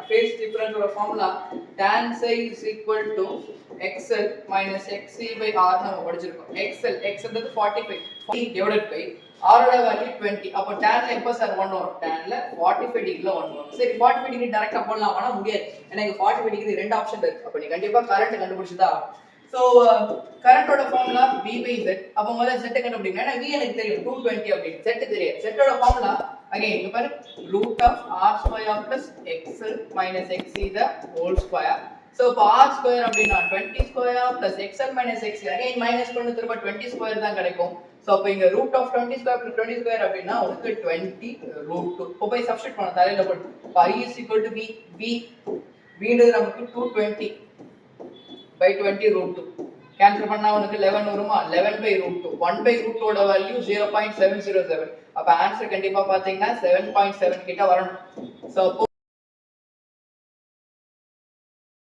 phase difference ஓட formula tan psi is equal to xl minus xc by r நம்ம படிச்சிருக்கோம். x ன்றது 45 divided by r ஓட value 20. அப்ப tan ல எப்ப சார் 1 வரும்? tan ல 45 டிகிரில 1 வரும். சரி 45 டிகிரி டைரக்டா போடலாமானா முடியாது. ஏன்னா இங்க 45 டிகிரி ரெண்டு ஆப்ஷன் இருக்கு. அப்ப நீ கண்டிப்பா கரண்ட் கண்டுபிடிச்சதா. சோ கரண்டோட ஃபார்முலா v by z. அப்ப முதல்ல z கண்டுபிடிங்க. ஏன்னா v எனக்கு தெரியும் 220 அப்படி. z தெரியாது. z ஓட ஃபார்முலா again இங்க பாரு root of r square plus xl minus xc the whole square. So இப்போ r square அப்படினா 20 square plus xl minus xc again minus பண்ணு திரும்ப 20 square தான் கிடைக்கும். So அப்ப இங்க root of 20 square plus 20 square அப்படினா உங்களுக்கு 20 root 2. இப்போ போய் சப்ஸ்டிட் பண்ண தலையில போடு. I is equal to v ன்றது நமக்கு 220 by 20 root 2. கேன்சல் பண்ணா உங்களுக்கு 11 வருமா? 11 by root 2. 1 by root 2 ஓட வேல்யூ 0.707. அப்ப ஆன்சர் கண்டிப்பா பாத்தீங்கன்னா 7.7 கிட்ட வரணும். சோ